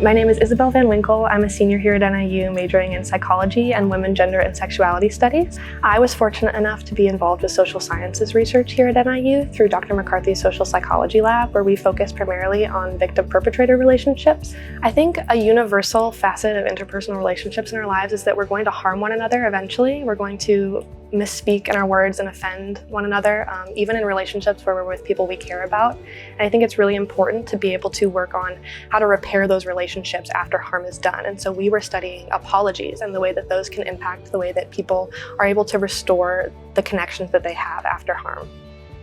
My name is Isabel Van Winkle. I'm a senior here at NIU majoring in psychology and women, gender, and sexuality studies. I was fortunate enough to be involved with social sciences research here at NIU through Dr. McCarthy's social psychology lab, where we focus primarily on victim-perpetrator relationships. I think a universal facet of interpersonal relationships in our lives is that we're going to harm one another eventually. We're going to misspeak in our words and offend one another, even in relationships where we're with people we care about. And I think it's really important to be able to work on how to repair those relationships after harm is done. And so we were studying apologies and the way that those can impact the way that people are able to restore the connections that they have after harm.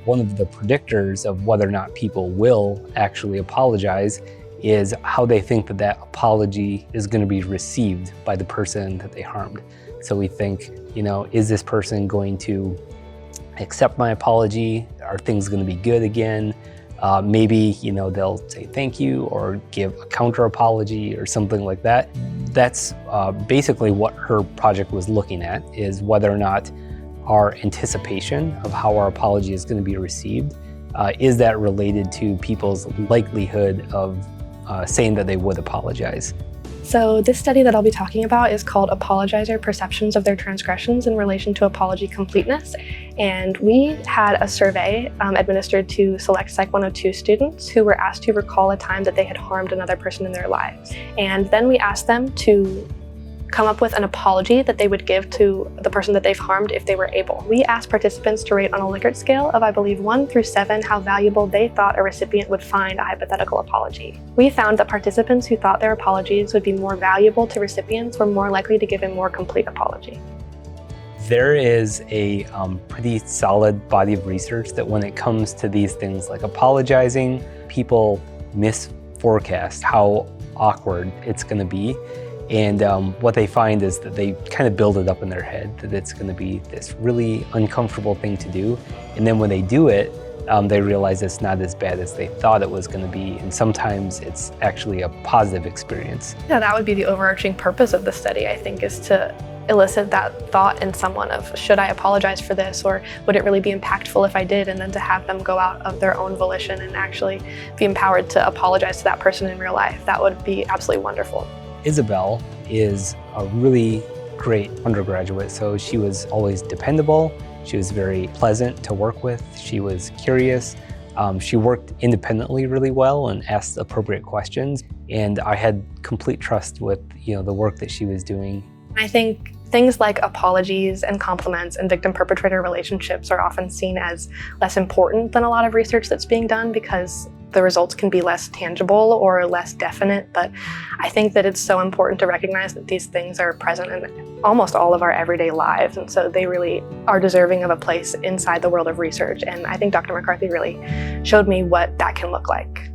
One of the predictors of whether or not people will actually apologize is how they think that that apology is going to be received by the person that they harmed. So we think, is this person going to accept my apology? Are things going to be good again? Maybe, they'll say thank you or give a counter apology or something like that. That's basically what her project was looking at, is whether or not our anticipation of how our apology is going to be received, is that related to people's likelihood of saying that they would apologize. So this study that I'll be talking about is called Apologizer Perceptions of Their Transgressions in Relation to Apology Completeness. And we had a survey administered to select Psych 102 students who were asked to recall a time that they had harmed another person in their lives. And then we asked them to come up with an apology that they would give to the person that they've harmed if they were able. We asked participants to rate on a Likert scale of, I believe, 1 through 7, how valuable they thought a recipient would find a hypothetical apology. We found that participants who thought their apologies would be more valuable to recipients were more likely to give a more complete apology. There is a pretty solid body of research that when it comes to these things like apologizing, people misforecast how awkward it's going to be. And what they find is that they kind of build it up in their head that it's going to be this really uncomfortable thing to do. And then when they do it, they realize it's not as bad as they thought it was going to be. And sometimes it's actually a positive experience. Yeah, that would be the overarching purpose of the study, I think, is to elicit that thought in someone of, should I apologize for this? Or would it really be impactful if I did? And then to have them go out of their own volition and actually be empowered to apologize to that person in real life. That would be absolutely wonderful. Isabel is a really great undergraduate. So she was always dependable. She was very pleasant to work with. She was curious. She worked independently really well and asked appropriate questions. And I had complete trust with the work that she was doing. I think things like apologies and compliments and victim-perpetrator relationships are often seen as less important than a lot of research that's being done because the results can be less tangible or less definite. But I think that it's so important to recognize that these things are present in almost all of our everyday lives. And so they really are deserving of a place inside the world of research. And I think Dr. McCarthy really showed me what that can look like.